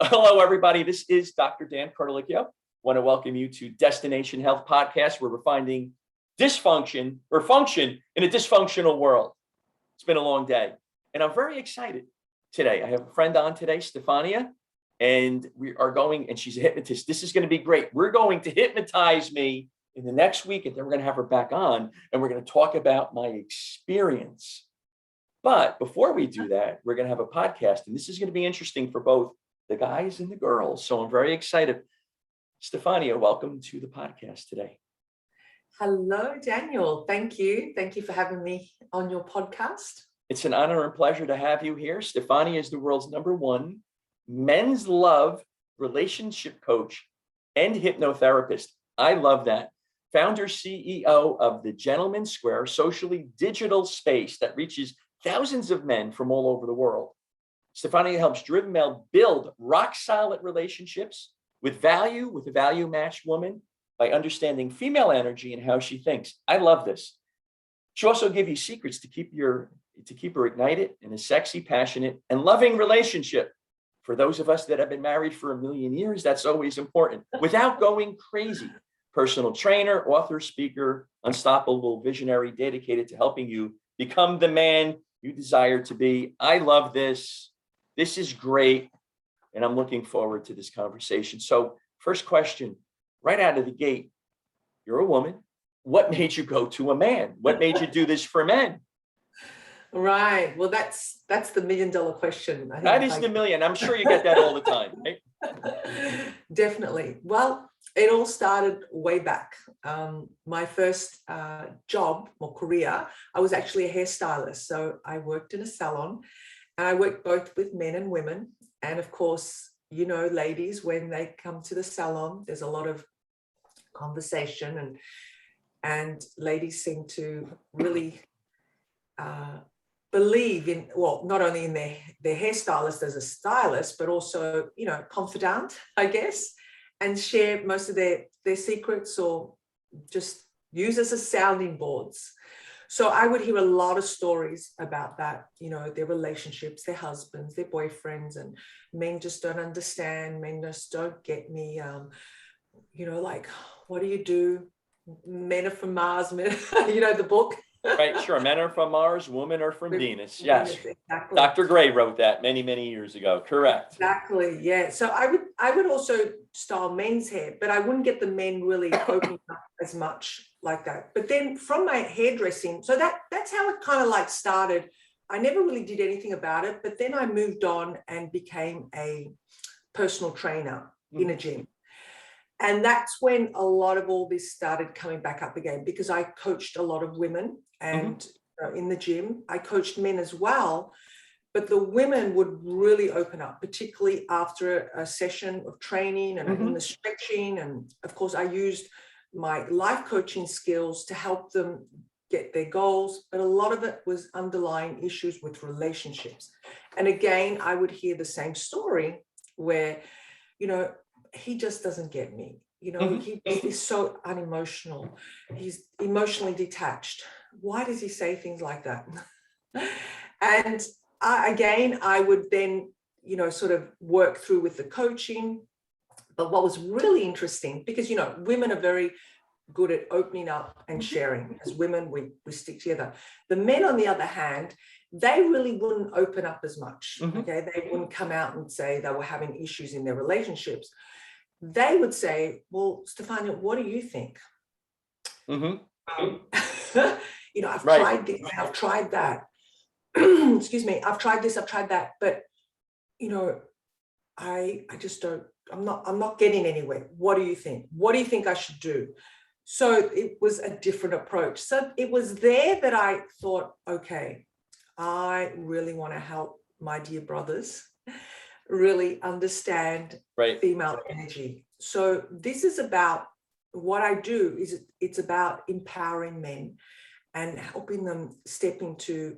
Hello, everybody. This is Dr. Dan Cordelicchio. Want to welcome you to Destination Health Podcast, where we're finding dysfunction or function in a dysfunctional world. It's been a long day, and I'm very excited today. I have a friend on today, Stefania, and we are going, and she's a hypnotist. This is going to be great. We're going to hypnotize me in the next week, and then we're going to have her back on, and we're going to talk about my experience. But before we do that, we're going to have a podcast, and this is going to be interesting for both the guys and the girls. So I'm very excited. Stefania, welcome to the podcast today. Hello, Daniel. Thank you. Thank you for having me on your podcast. It's an honor and pleasure to have you here. Stefania is the world's #1 men's love relationship coach and hypnotherapist. I love that. Founder, CEO of the Gentleman's Square, socially digital space that reaches thousands of men from all over the world. Stefania helps driven men build rock-solid relationships with a value-matched woman by understanding female energy and how she thinks. I love this. She also gives you secrets to keep her ignited in a sexy, passionate, and loving relationship. For those of us that have been married for a million years, that's always important. Without going crazy. Personal trainer, author, speaker, unstoppable visionary, dedicated to helping you become the man you desire to be. I love this. This is great, and I'm looking forward to this conversation. So first question, right out of the gate, you're a woman. What made you go to a man? What made you do this for men? Right. Well, that's the $1 million question. That is the million. I'm sure you get that all the time, right? Definitely. Well, it all started way back. My first job or career, I was actually a hairstylist. So I worked in a salon. And I work both with men and women. And of course, you know, ladies, when they come to the salon, there's a lot of conversation and ladies seem to really believe in, well, not only in their hairstylist as a stylist, but also, you know, confidant, I guess, and share most of their secrets or just use as a sounding boards. So I would hear a lot of stories about that, you know, their relationships, their husbands, their boyfriends, and men just don't understand. Men just don't get me, you know, like, what do you do? Men are from Mars, men, you know, the book. Right, sure. Men are from Mars, women are from Venus. Yes. Exactly. Dr. Gray wrote that many, many years ago. Correct. Exactly. Yeah. So I would also style men's hair, but I wouldn't get the men really opening up as much like that. But then from my hairdressing, so that's how it kind of like started. I never really did anything about it, but then I moved on and became a personal trainer in a gym. And that's when a lot of all this started coming back up again, because I coached a lot of women and in the gym, I coached men as well. But the women would really open up, particularly after a session of training and in the stretching. And of course, I used my life coaching skills to help them get their goals. But a lot of it was underlying issues with relationships. And again, I would hear the same story where, you know, he just doesn't get me. You know, he is so unemotional. He's emotionally detached. Why does he say things like that? And I would then, you know, sort of work through with the coaching. But what was really interesting, because, you know, women are very good at opening up and sharing. As women, we stick together. The men, on the other hand, they really wouldn't open up as much. Okay, they wouldn't come out and say they were having issues in their relationships. They would say, well, Stefania, what do you think? You know, I've tried this, I've tried that. Excuse me, I've tried this, I've tried that, but, you know, I just don't, I'm not getting anywhere. What do you think? What do you think I should do? So it was a different approach. So it was there that I thought, okay, I really want to help my dear brothers really understand female energy. So this is about what I do is it's about empowering men and helping them step into,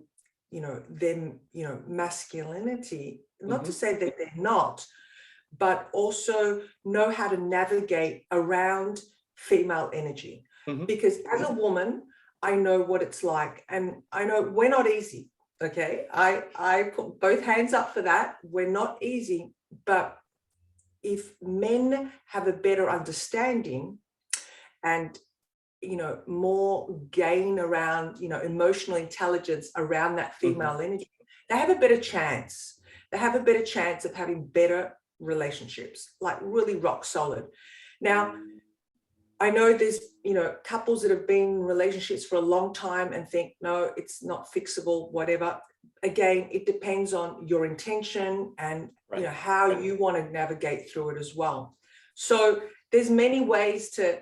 you know, them, you know, masculinity, not to say that they're not, but also know how to navigate around female energy. Because as a woman, I know what it's like, and I know we're not easy. Okay, I put both hands up for that. We're not easy, but if men have a better understanding and, more gain around, emotional intelligence around that female energy, they have a better chance. They have a better chance of having better relationships, like really rock solid. Now, I know there's, couples that have been in relationships for a long time and think, no, it's not fixable, whatever. Again, it depends on your intention and, how you want to navigate through it as well. So there's many ways to,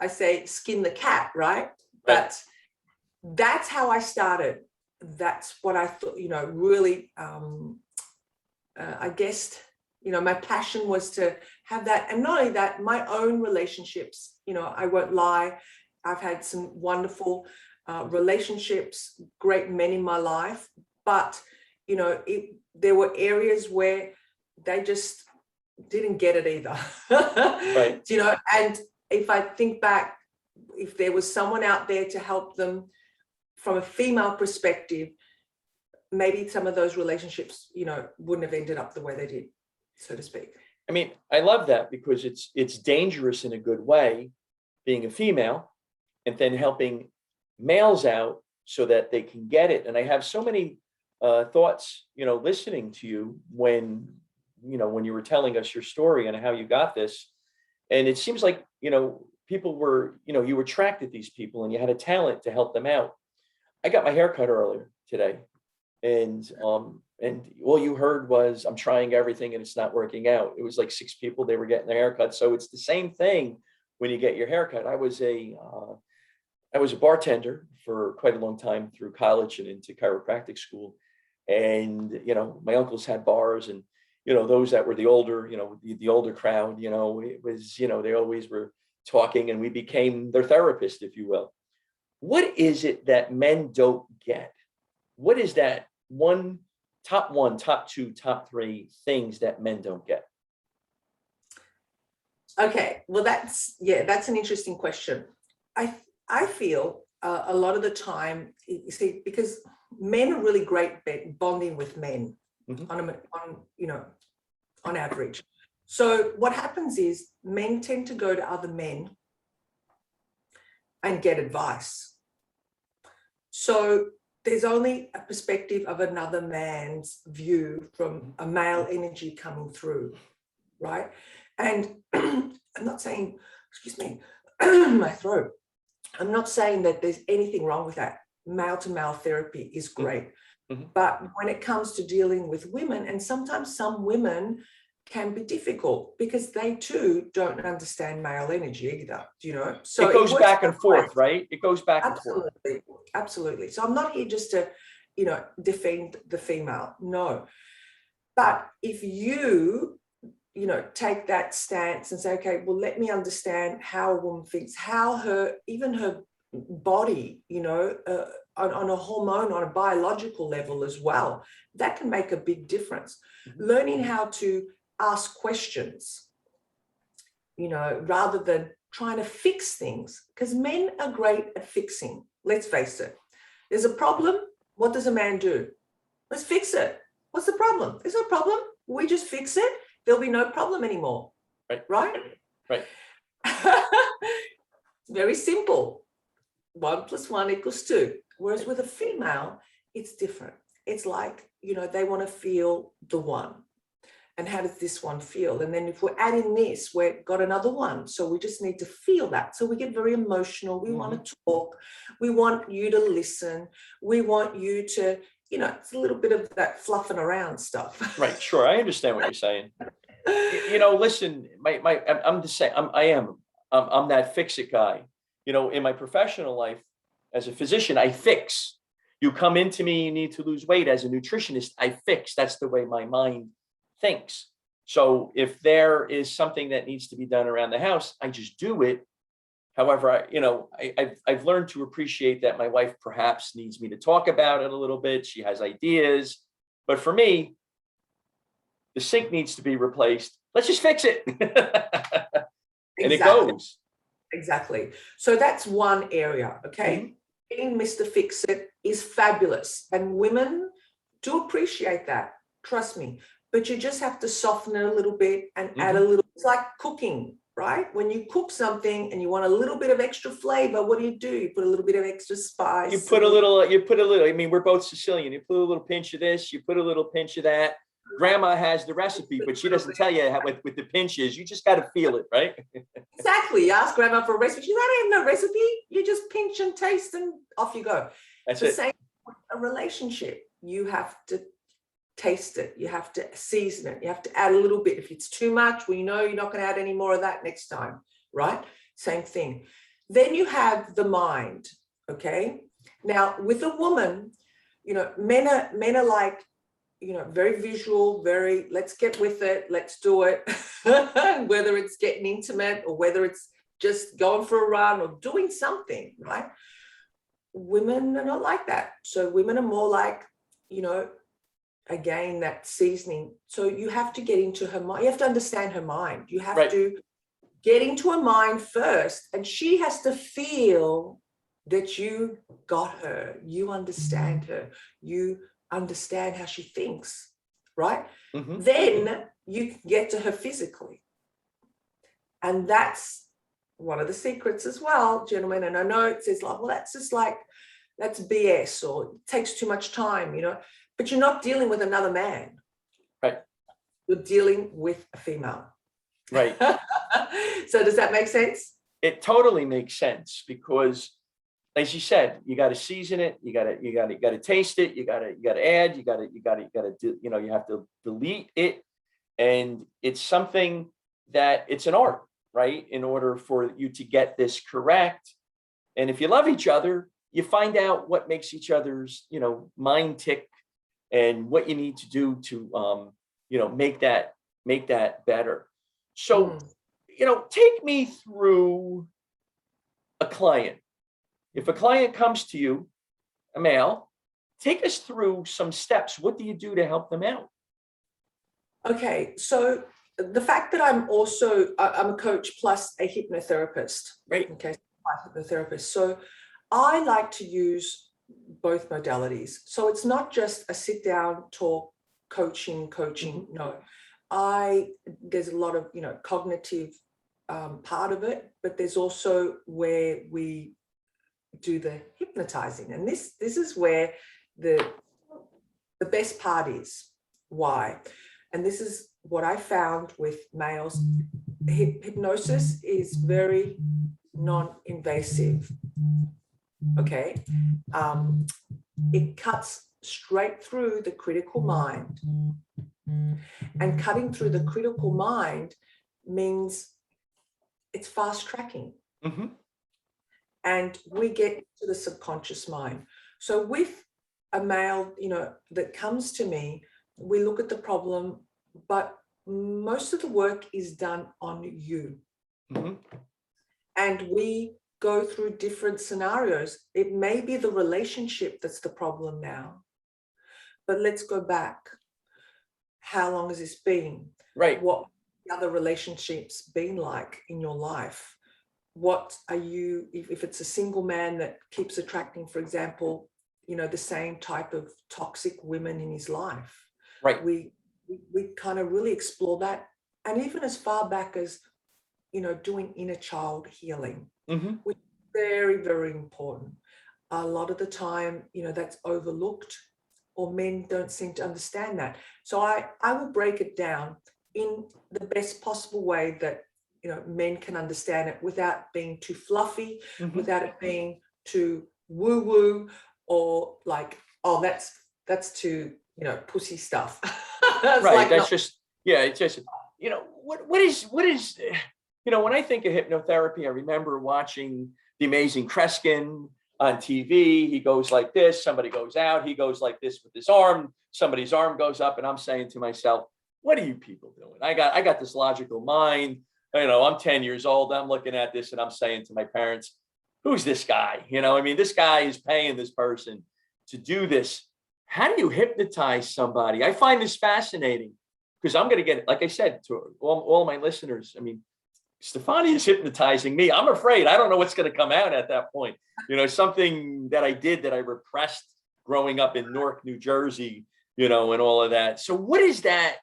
I say, skin the cat, right? But that's how I started. That's what I thought, really, I guess, my passion was to have that. And not only that, my own relationships, I won't lie. I've had some wonderful relationships, great men in my life, but, there were areas where they just didn't get it either. And if I think back, if there was someone out there to help them from a female perspective, maybe some of those relationships, wouldn't have ended up the way they did, so to speak. I mean, I love that because it's dangerous in a good way, being a female, and then helping males out so that they can get it. And I have so many thoughts, listening to you when you were telling us your story and how you got this. And it seems like, people were, you attracted these people and you had a talent to help them out. I got my hair cut earlier today, and all you heard was, I'm trying everything and it's not working out. It was like 6 people, they were getting their haircut. So it's the same thing when you get your haircut. I was a bartender for quite a long time through college and into chiropractic school. And, my uncles had bars, and, those that were the older, the older crowd, it was, they always were talking, and we became their therapist, if you will. What is it that men don't get? What is that top 2, top 3 things that men don't get? Okay, well, that's an interesting question. I feel a lot of the time, you see, because men are really great at bonding with men on average. So what happens is men tend to go to other men and get advice. So there's only a perspective of another man's view from a male energy coming through, right? And I'm not saying, excuse me, my throat. I'm not saying that there's anything wrong with that. Male to male therapy is great. But when it comes to dealing with women, and sometimes some women can be difficult because they too don't understand male energy either, So it goes back and forth, right? It goes back and forth. Absolutely. So I'm not here just to, defend the female. No. But if you, take that stance and say, okay, well, let me understand how a woman thinks, how her body, on a hormone, on a biological level as well, that can make a big difference. Learning how to ask questions, rather than trying to fix things, because men are great at fixing. Let's face it. There's a problem. What does a man do? Let's fix it. What's the problem? There's no problem. We just fix it. There'll be no problem anymore. Right? Very simple. 1 + 1 = 2. Whereas with a female, it's different. It's like, they want to feel the one. And how does this one feel? And then if we're adding this, we've got another one. So we just need to feel that. So we get very emotional. We want to talk. We want you to listen. We want you to, it's a little bit of that fluffing around stuff. Right. Sure. I understand what you're saying. Listen, I'm the same. I'm that fix it guy. In my professional life as a physician, I fix. You come into me, you need to lose weight. As a nutritionist, I fix. That's the way my mind thinks. So if there is something that needs to be done around the house, I just do it. However, I've learned to appreciate that my wife perhaps needs me to talk about it a little bit. She has ideas, but for me, the sink needs to be replaced. Let's just fix it. And it goes. Exactly. So that's one area. Okay. Being Mr. Fix It is fabulous. And women do appreciate that. Trust me. but you just have to soften it a little bit and add a little. It's like cooking, right? When you cook something and you want a little bit of extra flavor, what do? You put a little bit of extra spice. You put a little, I mean, we're both Sicilian. You put a little pinch of this, you put a little pinch of that. Grandma has the recipe, but she doesn't tell you how, with the pinches. You just got to feel it, right? Exactly. You ask grandma for a recipe. She said, I have no recipe. You just pinch and taste and off you go. That's the it. same with a relationship. You have to taste it. You have to season it. You have to add a little bit. If it's too much, well, you know you're not going to add any more of that next time, right? Same thing. Then you have the mind, okay? Now, with a woman, you know, men are like, you know, very visual, very, let's get with it, let's do it. Whether it's getting intimate or whether it's just going for a run or doing something, right? Women are not like that. So women are more like, you know, again, that seasoning. So you have to get into her mind. You have to understand her mind. You have to get into her mind first. And she has to feel that you got her, you understand her, you understand how she thinks, right? Then you can get to her physically. And that's one of the secrets as well, gentlemen. And I know it says like, well, that's just like, that's BS or it takes too much time, you know, but you're not dealing with another man. Right. You're dealing with a female. Right. So does that make sense? It totally makes sense because, as you said, you got to season it. You got to taste it. You got to add. You have to delete it, and it's something that it's an art, right? In order for you to get this correct, and if you love each other, you find out what makes each other's, you know, mind tick, and what you need to do to, you know, make that better. So, you know, take me through a client. If a client comes to you, a male, take us through some steps. What do you do to help them out? Okay, so the fact that I'm a coach plus a hypnotherapist. Right. Okay, hypnotherapist. So I like to use both modalities. So it's not just a sit down talk, coaching. No, there's a lot of, you know, cognitive part of it, but there's also where we do the hypnotizing, and this is where the best part is. Why? And this is what I found with males. Hypnosis is very non-invasive. Okay, it cuts straight through the critical mind, and cutting through the critical mind means it's fast tracking. And we get to the subconscious mind. So with a male, you know, that comes to me, we look at the problem, but most of the work is done on you. And we go through different scenarios. It may be the relationship that's the problem now, but let's go back. How long has this been? Right. What the other relationships been like in your life? What are you, if it's a single man that keeps attracting, for example, you know, the same type of toxic women in his life? Right. We kind of really explore that. And even as far back as, you know, doing inner child healing, which is very, very important. A lot of the time, you know, that's overlooked, or men don't seem to understand that. So I will break it down in the best possible way that, you know, men can understand it without being too fluffy, without it being too woo-woo, or like, oh, that's too, you know, pussy stuff. Right. Like, that's just, yeah, it's just, you know, what is, you know, when I think of hypnotherapy, I remember watching The Amazing Kreskin on TV. He goes like this, somebody goes out, he goes like this with his arm, somebody's arm goes up, and I'm saying to myself, what are you people doing? I got this logical mind. You know, I'm 10 years old. I'm looking at this and I'm saying to my parents, who's this guy? You know, I mean, this guy is paying this person to do this. How do you hypnotize somebody? I find this fascinating because I'm going to get, like I said, to all my listeners. I mean, Stefania is hypnotizing me. I'm afraid. I don't know what's going to come out at that point. You know, something that I did that I repressed growing up in Newark, New Jersey, you know, and all of that. So what is that?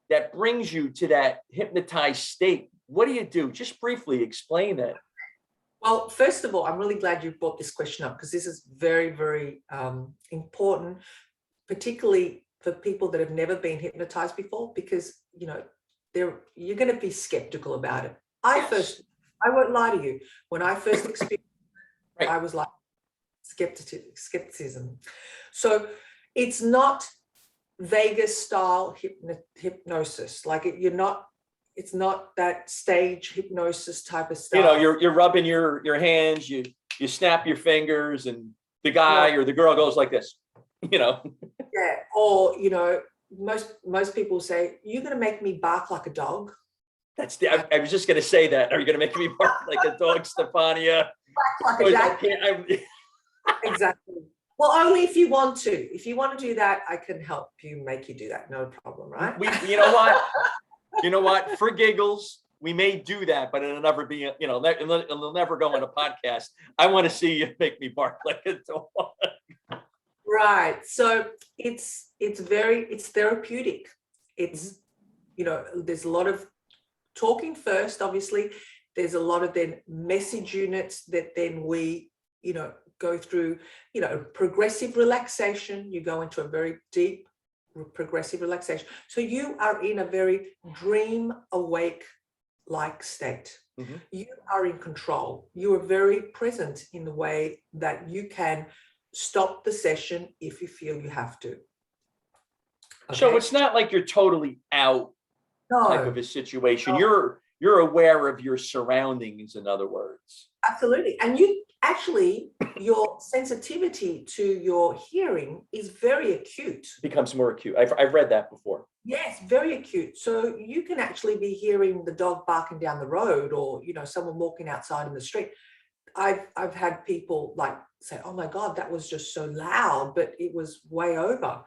that brings you to that hypnotized state? What do you do? Just briefly explain that. Well, first of all, I'm really glad you brought this question up, because this is very, very important, particularly for people that have never been hypnotized before, because, you know, you're going to be skeptical about it. I won't lie to you. When I first experienced it, I was like skepticism. So it's not Vegas style hypnosis. Like it's not that stage hypnosis type of stuff. You know, you're rubbing your hands, you snap your fingers, and the guy or the girl goes like this, you know. Yeah, or, you know, most people say, you're going to make me bark like a dog. I was just going to say that. Are you going to make me bark like a dog, Stefania? Like a dog. Exactly. Well, only if you want to. If you want to do that, I can help you, make you do that. No problem, right? You know what? You know what? For giggles, we may do that, but it'll never be, you know, it'll never go on a podcast. I want to see you make me bark like a dog. Right. So it's therapeutic. It's, you know, there's a lot of talking first, obviously. There's a lot of then message units that then we, you know, go through, you know, progressive relaxation. You go into a very deep progressive relaxation. So you are in a very dream awake like state. Mm-hmm. You are in control. You are very present in the way that you can stop the session if you feel you have to. Okay? So it's not like you're totally out type of a situation. No. You're aware of your surroundings, in other words. Absolutely. And you actually, your sensitivity to your hearing is very acute. Becomes more acute. I've read that before. Yes, very acute. So you can actually be hearing the dog barking down the road, or, you know, someone walking outside in the street. I've had people like say, oh my God, that was just so loud, but it was way over.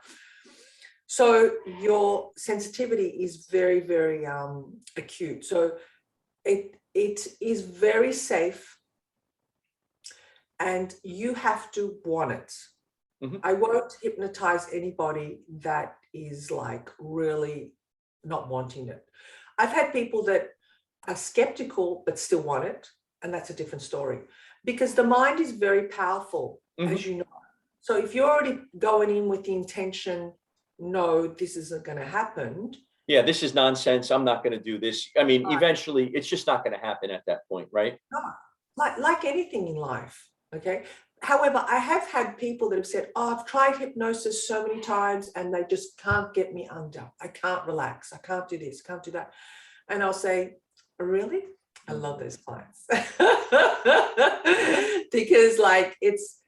So your sensitivity is very, very acute. So it is very safe, and you have to want it. Mm-hmm. I won't hypnotize anybody that is like really not wanting it. I've had people that are skeptical but still want it, and that's a different story, because the mind is very powerful, mm-hmm. as you know. So if you're already going in with the intention, no, this isn't going to happen. Yeah, this is nonsense. I'm not going to do this. I mean, eventually it's just not going to happen at that point, right? No, like anything in life. Okay. However, I have had people that have said, oh, I've tried hypnosis so many times and they just can't get me under. I can't relax. I can't do this, can't do that. And I'll say, really? I love those clients. Because like it's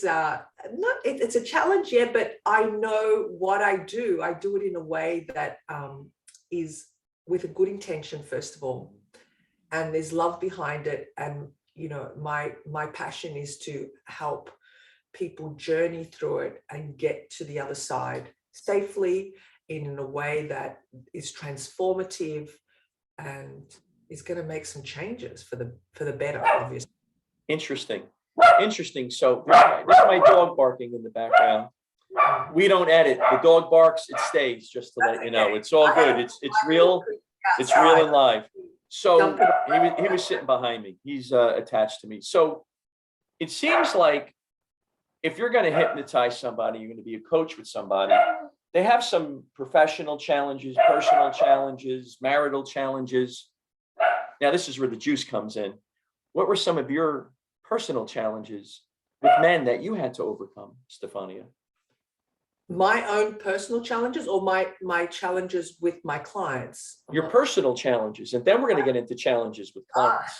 a challenge, yeah, but I know what I do. I do it in a way that is with a good intention, first of all, and there's love behind it. And you know, my passion is to help people journey through it and get to the other side safely, in a way that is transformative and is going to make some changes for the better, obviously. Interesting. So this is my dog barking in the background. We don't edit. The dog barks, it stays, just to let you know. It's all good. It's real. It's real and live. So he was sitting behind me. He's attached to me. So it seems like if you're going to hypnotize somebody, you're going to be a coach with somebody, they have some professional challenges, personal challenges, marital challenges. Now, this is where the juice comes in. What were some of your personal challenges with men that you had to overcome, Stefania? My own personal challenges, or my challenges with my clients? Your personal challenges, and then we're going to get into challenges with clients.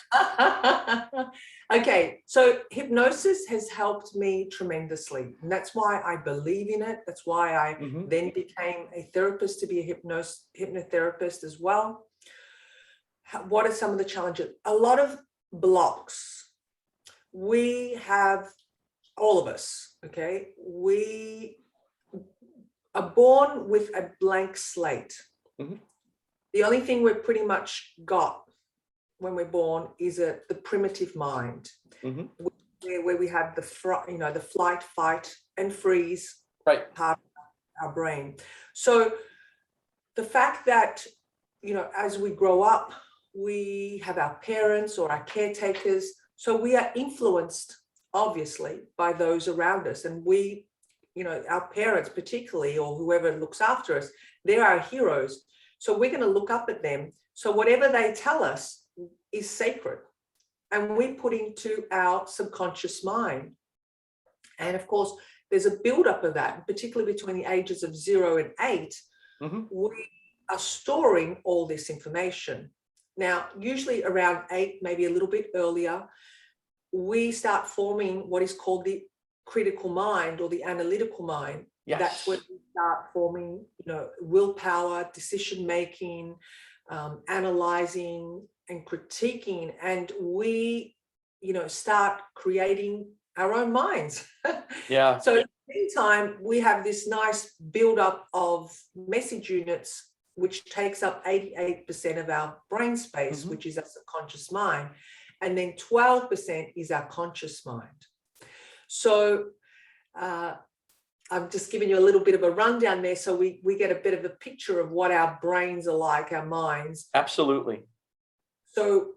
Okay, so hypnosis has helped me tremendously, and that's why I believe in it. That's why I then became a therapist, to be a hypnotherapist as well. What are some of the challenges? A lot of blocks. We have, all of us, okay? We are born with a blank slate. Mm-hmm. The only thing we've pretty much got when we're born is the primitive mind, mm-hmm. where we have the flight, fight, and freeze part of our brain. So the fact that, as we grow up, we have our parents or our caretakers. So we are influenced, obviously, by those around us. And we, our parents particularly, or whoever looks after us, they're our heroes. So we're going to look up at them. So whatever they tell us is sacred. And we put into our subconscious mind. And of course, there's a buildup of that, particularly between the ages of 0 and 8. Mm-hmm. We are storing all this information. Now, usually around 8, maybe a little bit earlier, we start forming what is called the critical mind or the analytical mind. Yes. That's when we start forming, willpower, decision making, analyzing and critiquing, and we, start creating our own minds. Yeah. So in the meantime, we have this nice buildup of message units, which takes up 88% of our brain space, which is our subconscious mind. And then 12% is our conscious mind. So I've just given you a little bit of a rundown there. So we get a bit of a picture of what our brains are like, our minds. Absolutely. So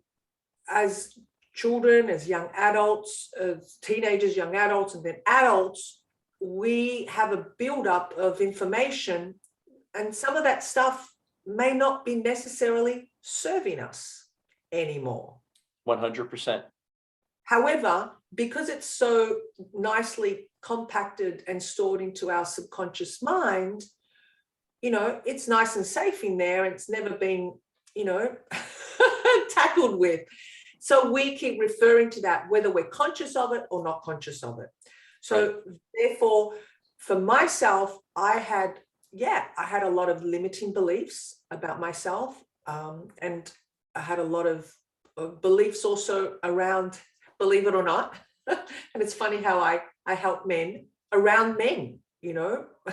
as children, as young adults, as teenagers, young adults, and then adults, we have a buildup of information, and some of that stuff may not be necessarily serving us anymore. 100%. However, because it's so nicely compacted and stored into our subconscious mind, it's nice and safe in there. It's never been, tackled with. So we keep referring to that, whether we're conscious of it or not conscious of it. So therefore, for myself, I had a lot of limiting beliefs about myself. And I had a lot of beliefs also around, believe it or not. And it's funny how I help men around men,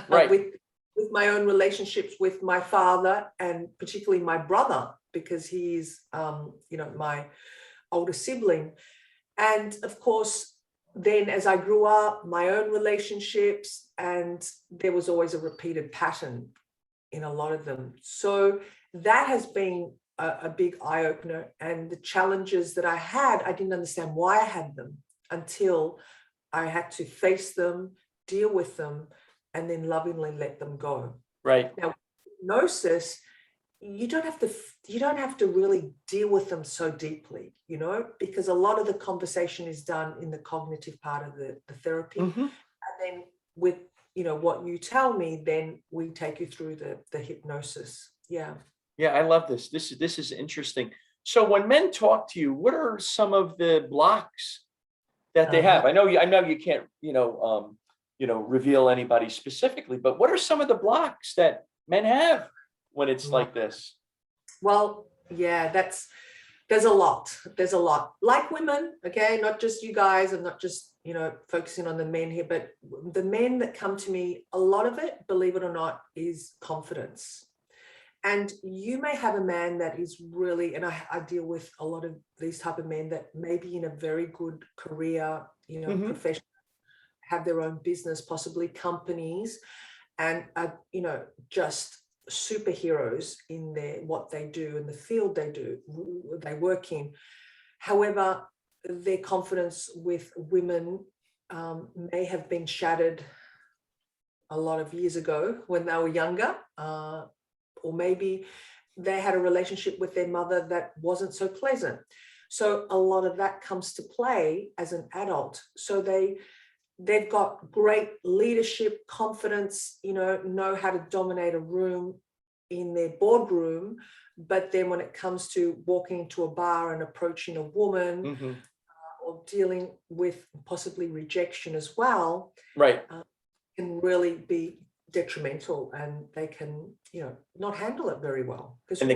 Right. with my own relationships with my father, and particularly my brother, because he's, my older sibling. And of course, then as I grew up, my own relationships, and there was always a repeated pattern in a lot of them. So that has been a big eye-opener. And the challenges that I had, I didn't understand why I had them until I had to face them, deal with them, and then lovingly let them go. Right. Now, hypnosis, you don't have to really deal with them so deeply, because a lot of the conversation is done in the cognitive part of the therapy. And then with, what you tell me, then we take you through the hypnosis. Yeah. Yeah, I love this. This is interesting. So when men talk to you, what are some of the blocks that they have? I know you can't, reveal anybody specifically, but what are some of the blocks that men have when it's like this? Well, yeah, there's a lot. There's a lot. Like women, okay, not just you guys, and not just, focusing on the men here, but the men that come to me, a lot of it, believe it or not, is confidence. And you may have a man that is really, and I deal with a lot of these type of men that may be in a very good career, profession, have their own business, possibly companies, and are, just superheroes in what they do in the field they work in. However, their confidence with women may have been shattered a lot of years ago when they were younger, or maybe they had a relationship with their mother that wasn't so pleasant. So a lot of that comes to play as an adult. So they've got great leadership, confidence, know how to dominate a room in their boardroom. But then when it comes to walking into a bar and approaching a woman, or dealing with possibly rejection as well, right, can really be detrimental, and they can, not handle it very well. And the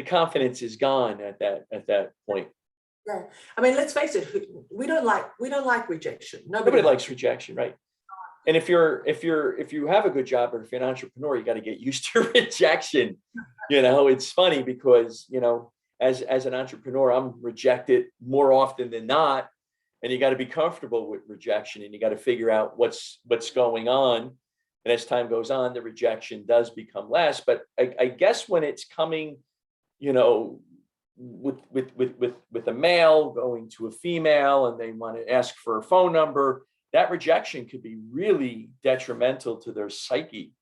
confidence is gone at that point. Yeah, I mean, let's face it, we don't like rejection. Nobody likes rejection, right? And if you have a good job, or if you're an entrepreneur, you got to get used to rejection. It's funny because, as an entrepreneur, I'm rejected more often than not, and you got to be comfortable with rejection, and you got to figure out what's going on. And as time goes on, the rejection does become less. But I guess when it's coming, you know, with a male going to a female and they want to ask for a phone number, that rejection could be really detrimental to their psyche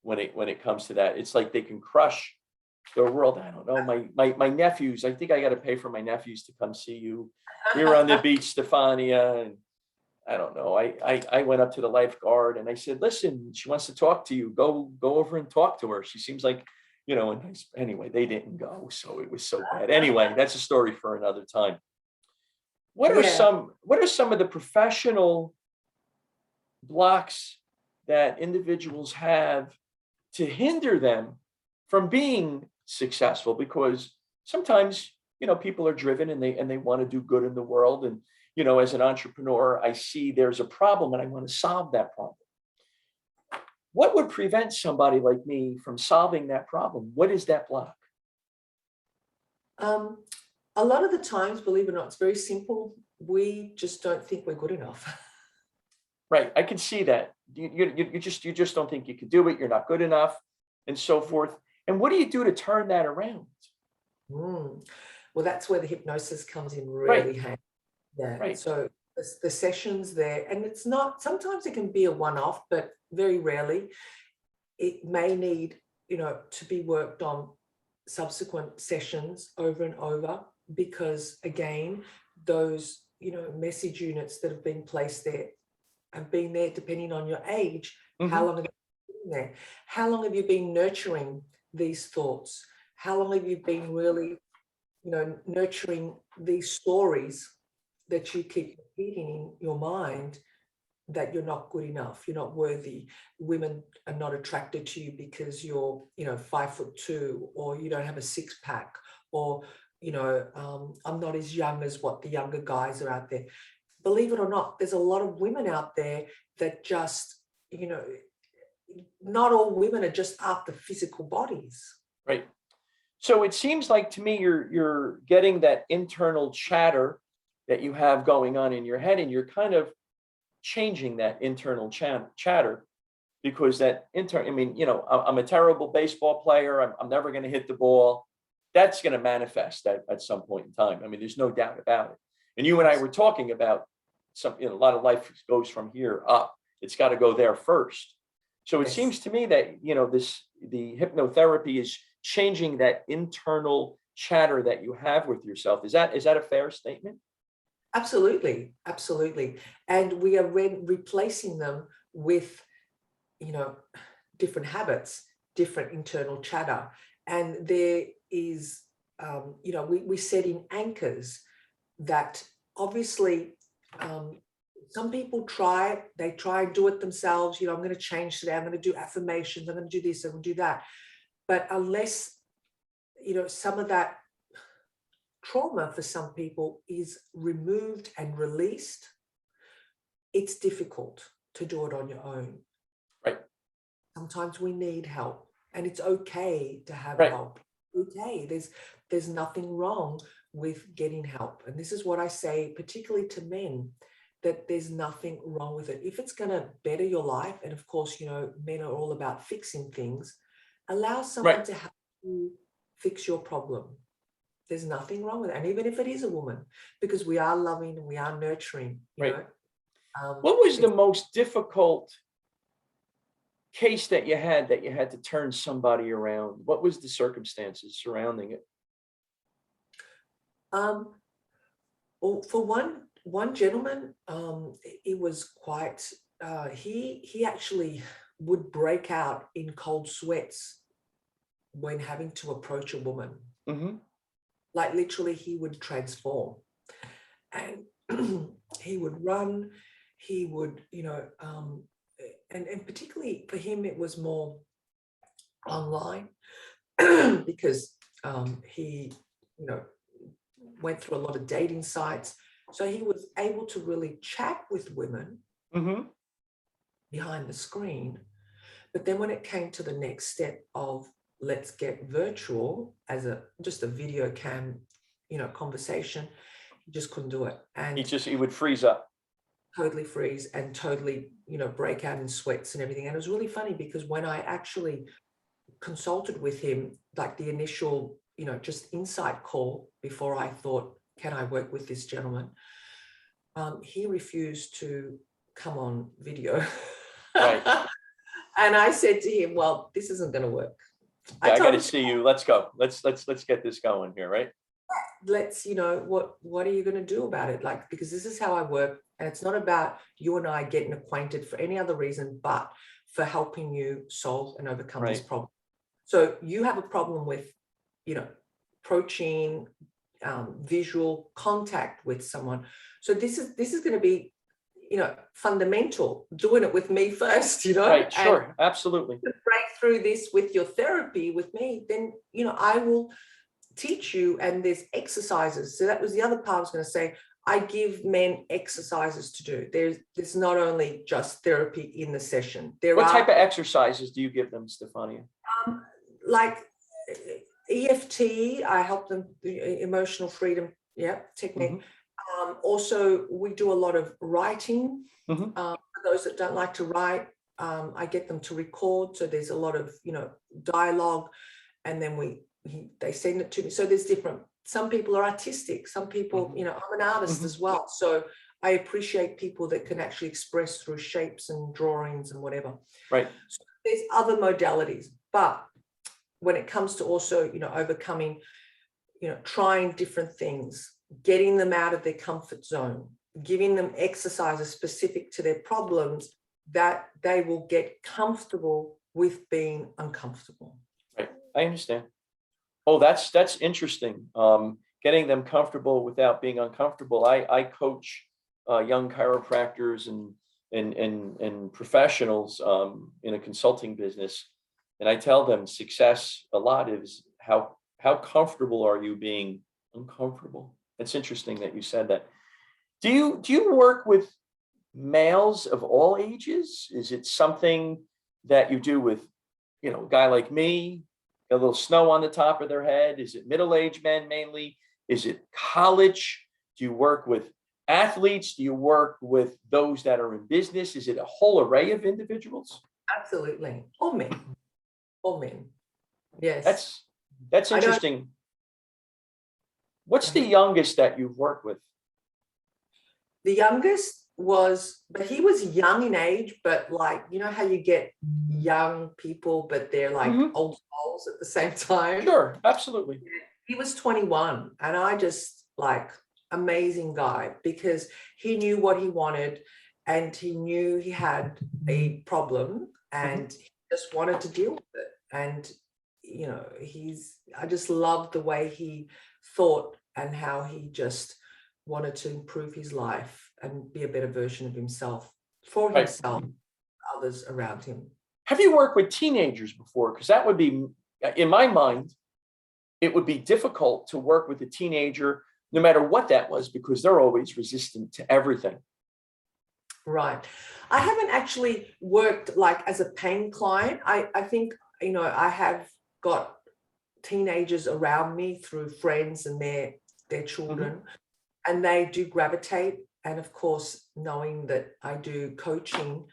when it comes to that. It's like they can crush their world. I don't know. My nephews, I think I got to pay for my nephews to come see you. We were on the beach, Stefania, and I don't know. I went up to the lifeguard and I said, listen, she wants to talk to you. Go over and talk to her. She seems like, you know, and anyway, they didn't go. So it was so bad. Anyway, that's a story for another time. What are some of the professional blocks that individuals have to hinder them from being successful? Because sometimes, you know, people are driven and they want to do good in the world. And, you know, as an entrepreneur, I see there's a problem and I want to solve that problem. What would prevent somebody like me from solving that problem? What is that block? A lot of the times, believe it or not, it's very simple. We just don't think we're good enough. Right. I can see that. You just don't think you can do it. You're not good enough and so forth. And what do you do to turn that around? Well, that's where the hypnosis comes in really handy. Yeah. Right. So the sessions there, and it's not, sometimes it can be a one-off, but very rarely it may need, you know, to be worked on subsequent sessions over and over, because again, those, you know, message units that have been placed there have been there depending on your age. How long have you been there? How long have you been nurturing these thoughts? How long have you been really, you know, nurturing these stories that you keep repeating in your mind, that you're not good enough, you're not worthy, women are not attracted to you because you're, you know, 5'2", or you don't have a six-pack, or, you know, I'm not as young as what the younger guys are out there. Believe it or not, there's a lot of women out there that just, you know, not all women are just after physical bodies. Right. So it seems like to me you're getting that internal chatter that you have going on in your head, and you're kind of changing that internal chatter, because that I mean, you know, I'm a terrible baseball player. I'm never going to hit the ball. That's going to manifest at some point in time. I mean, there's no doubt about it. And you and I were talking about you know, a lot of life goes from here up. It's got to go there first. So it seems to me that, you know, the hypnotherapy is changing that internal chatter that you have with yourself. Is that a fair statement? Absolutely, absolutely. And we are replacing them with, you know, different habits, different internal chatter. And there is, you know, we set in anchors that obviously some people they try and do it themselves. You know, I'm going to change today. I'm going to do affirmations. I'm going to do this. I'm going to do that. But unless, you know, some of that trauma for some people is removed and released, it's difficult to do it on your own. Right. Sometimes we need help, and it's okay to have help. Okay, there's nothing wrong with getting help. And this is what I say, particularly to men, that there's nothing wrong with it. If it's going to better your life, and of course, you know, men are all about fixing things, allow someone to help you fix your problem. There's nothing wrong with it. And even if it is a woman, because we are loving and we are nurturing, you know. What was the most difficult case that you had to turn somebody around? What was the circumstances surrounding it? Well, for one gentleman, it was quite, he actually would break out in cold sweats when having to approach a woman. Like literally he would transform, and he would run, he would, you know, and particularly for him, it was more online because he, you know, went through a lot of dating sites. So he was able to really chat with women behind the screen. But then when it came to the next step of let's get virtual as just a video cam, you know, conversation, he just couldn't do it. And he would freeze up. totally freeze and totally, break out in sweats and everything. And it was really funny because when I actually consulted with him, like the initial, just insight call before I thought, can I work with this gentleman? He refused to come on video. Right. And I said to him, well, this isn't going to work. Yeah, I got told to him, see you. Let's go. Let's get this going here, right? let's, what are you going to do about it? Like, because this is how I work. And it's not about you and I getting acquainted for any other reason, but for helping you solve and overcome this Right. problem. So you have a problem with, approaching visual contact with someone. So this is going to be, fundamental, doing it with me first, Right. Sure. and Absolutely. to break through this with your therapy with me, then, I will teach you. And there's exercises. So that was the other part I was going to say. I give men exercises to do. There's not only just therapy in the session. What type of exercises do you give them, Stefania? Like EFT, I help them, emotional freedom, technique. Also, we do a lot of writing. For those that don't like to write, I get them to record. So there's a lot of, dialogue, and then they send it to me. So there's different. Some people are artistic. Some people, I'm an artist as well. So I appreciate people that can actually express through shapes and drawings and whatever. Right. So there's other modalities, but when it comes to also, overcoming, trying different things, getting them out of their comfort zone, giving them exercises specific to their problems, that they will get comfortable with being uncomfortable. Right. I understand. Oh, that's interesting. Getting them comfortable without being uncomfortable. I coach young chiropractors and professionals in a consulting business, and I tell them success a lot is how comfortable are you being uncomfortable. It's interesting that you said that. Do you work with males of all ages? Is it something that you do with, a guy like me, a little snow on the top of their head? Is it middle-aged men mainly? Is it college? Do you work with athletes? Do you work with those that are in business? Is it a whole array of individuals? Absolutely. All men. All men. Yes. That's interesting. What's the youngest that you've worked with? The youngest but he was young in age, but like, how you get young people, but they're like old souls at the same time. Sure, absolutely. He was 21, and I just amazing guy, because he knew what he wanted, and he knew he had a problem, and he just wanted to deal with it. And, I just loved the way he thought and how he just wanted to improve his life and be a better version of himself, for himself, others around him. Have you worked with teenagers before? Because that would be, in my mind, it would be difficult to work with a teenager, no matter what that was, because they're always resistant to everything. Right. I haven't actually worked like as a paying client. I think, I have got teenagers around me through friends and their children, and they do gravitate. And of course, knowing that I do coaching,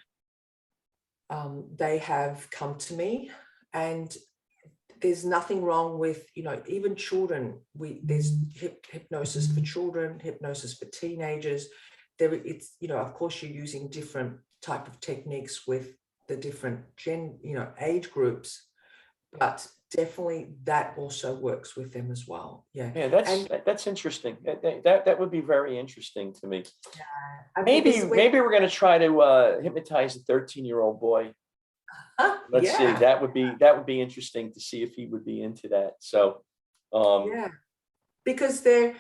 they have come to me, and there's nothing wrong with, even children. There's hypnosis for children, hypnosis for teenagers. It's, of course, you're using different type of techniques with the different age groups, but definitely that also works with them as well. Yeah. Yeah, that's interesting. That would be very interesting to me. Yeah. Maybe we're going to try to hypnotize a 13-year-old boy. Let's see. That would be interesting to see if he would be into that. So, because they're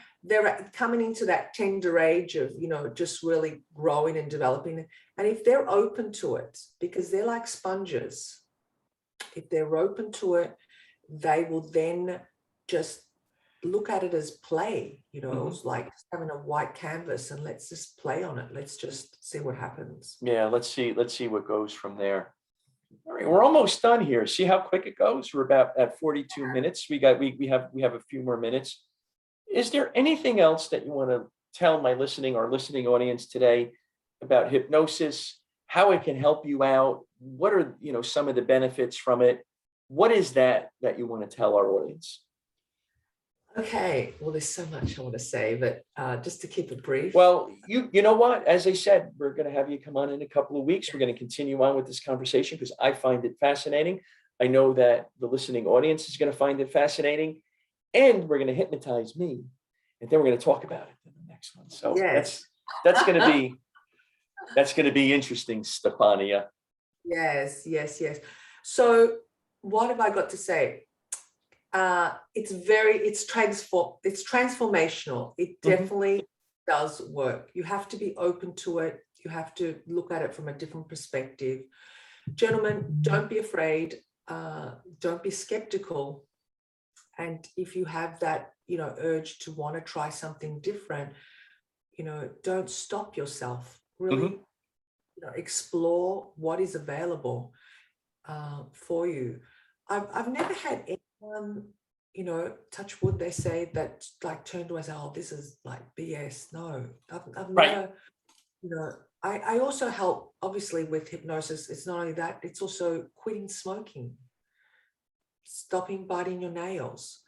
coming into that tender age of, just really growing and developing. And if they're open to it, because they're like sponges, if they're open to it, they will then just look at it as play. It's like having a white canvas, and let's just play on it. Let's just see what happens. Yeah, let's see what goes from there. All right, we're almost done here. See how quick it goes? We're about at 42 minutes. We have a few more minutes. Is there anything else that you want to tell my listening audience today about hypnosis, how it can help you out. What are, some of the benefits from it? What is that you want to tell our audience? Okay, well, there's so much I want to say, but just to keep it brief. Well, you know what? As I said, we're going to have you come on in a couple of weeks. We're going to continue on with this conversation because I find it fascinating. I know that the listening audience is going to find it fascinating, and we're going to hypnotize me, and then we're going to talk about it in the next one. So yes. that's going to be interesting, Stefania. Yes. So what have I got to say? It's transformational. It definitely does work. You have to be open to it. You have to look at it from a different perspective. Gentlemen, don't be afraid. Don't be skeptical. And if you have that, urge to want to try something different, don't stop yourself. Really, explore what is available for you. I've never had anyone, touch wood, they say, that like turned to us, oh, this is like BS. No, I've Right. never, I also help obviously with hypnosis. It's not only that, it's also quitting smoking, stopping biting your nails,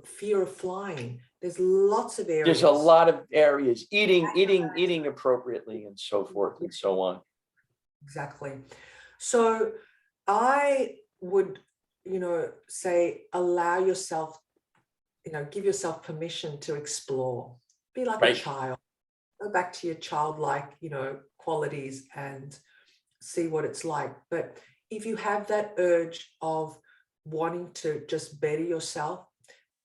fear of flying. There's lots of areas. There's a lot of areas, eating appropriately and so forth and so on. Exactly. So I would, say, allow yourself, give yourself permission to explore. Be like a child. Go back to your childlike, qualities and see what it's like. But if you have that urge of wanting to just better yourself,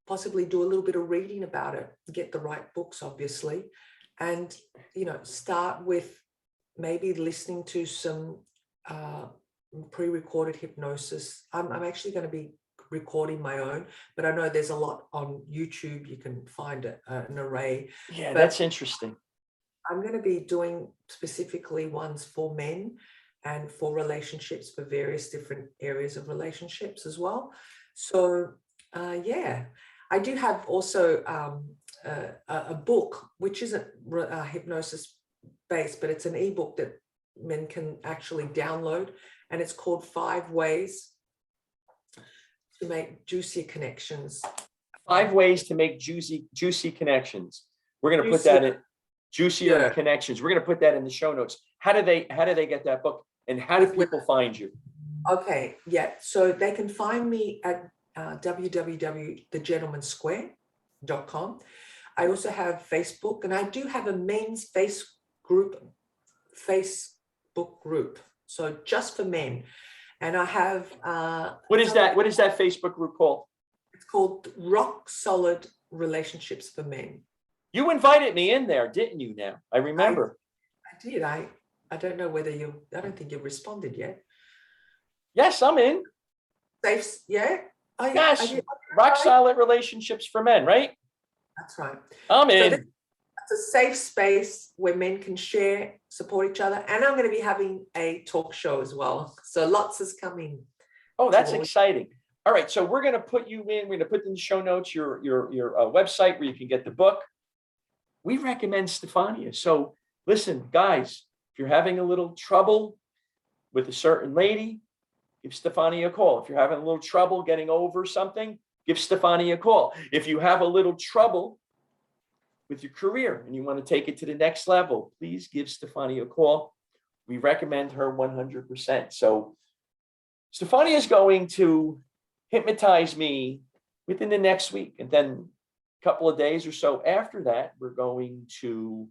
possibly do a little bit of reading about it, get the right books, obviously, and, start with maybe listening to some pre-recorded hypnosis. I'm actually going to be recording my own, but I know there's a lot on YouTube. You can find an array. Yeah, but that's interesting. I'm going to be doing specifically ones for men and for relationships, for various different areas of relationships as well. So I do have also a book, which isn't hypnosis based, but it's an ebook that men can actually download, and it's called 5 Ways to Make Juicier Connections. 5 ways to make juicy connections. We're going to put that in juicier connections. We're going to put that in the show notes. How do they get that book, and how do people find you? Okay, yeah. So they can find me at www.thegentleman'ssquare.com. I also have Facebook, and I do have a men's Facebook group. So just for men. And I have what is that Facebook group called? It's called Rock Solid Relationships for Men. You invited me in there, didn't you? Now I remember. I did. I don't know whether I don't think you've responded yet. Yes, I'm in. Safe, yeah. Oh, yeah. Yes, Rock Solid Relationships for Men, right? That's right. I'm in. So it's a safe space where men can share, support each other, and I'm going to be having a talk show as well. So lots is coming. Oh, that's exciting. All right, so we're going to put you in. We're going to put in the show notes your website where you can get the book. We recommend Stefania. So listen, guys, if you're having a little trouble with a certain lady, give Stefania a call. If you're having a little trouble getting over something, give Stefania a call. If you have a little trouble with your career and you want to take it to the next level, please give Stefania a call. We recommend her 100%. So Stefania is going to hypnotize me within the next week. And then a couple of days or so after that, we're going to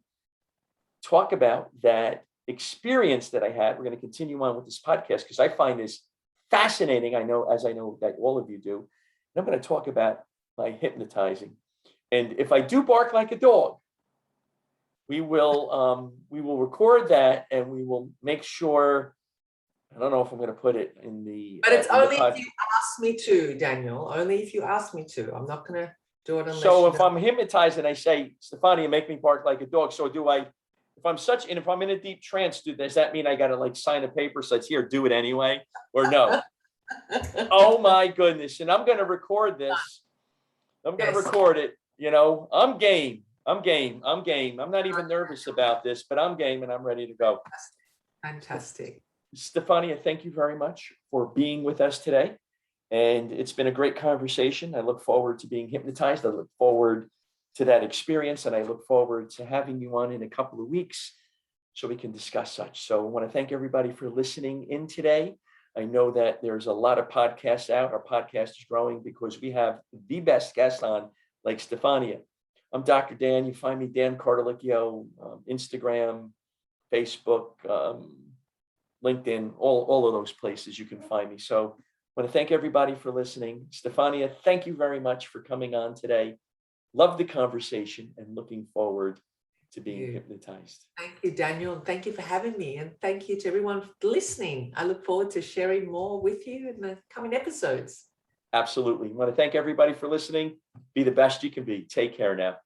talk about that experience that I had. We're going to continue on with this podcast because I find this fascinating. I know that all of you do. And I'm going to talk about my hypnotizing. And if I do bark like a dog, we will record that, and we will make sure. I don't know if I'm going to put it in the. But it's only if you ask me to, Daniel. Only if you ask me to. I'm not going to do it unless. So if I'm hypnotized and I say, Stefania, make me bark like a dog. So do I? If I'm in a deep trance, does that mean I got to like sign a paper so it's here, do it anyway, or no? Oh my goodness! And I'm going to record this. I'm going to record it. I'm game. I'm game. I'm game. I'm not even nervous about this, but I'm game and I'm ready to go. Fantastic. Stefania, thank you very much for being with us today. And it's been a great conversation. I look forward to being hypnotized. I look forward to that experience. And I look forward to having you on in a couple of weeks so we can discuss such. So I want to thank everybody for listening in today. I know that there's a lot of podcasts out. Our podcast is growing because we have the best guests on, like Stefania. I'm Dr. Dan. You find me Dan Cardelicchio, Instagram, Facebook, LinkedIn, all of those places you can find me. So I want to thank everybody for listening. Stefania, thank you very much for coming on today. Love the conversation and looking forward to being hypnotized. Thank you, Daniel. Thank you for having me. And thank you to everyone for listening. I look forward to sharing more with you in the coming episodes. Absolutely. I want to thank everybody for listening. Be the best you can be. Take care now.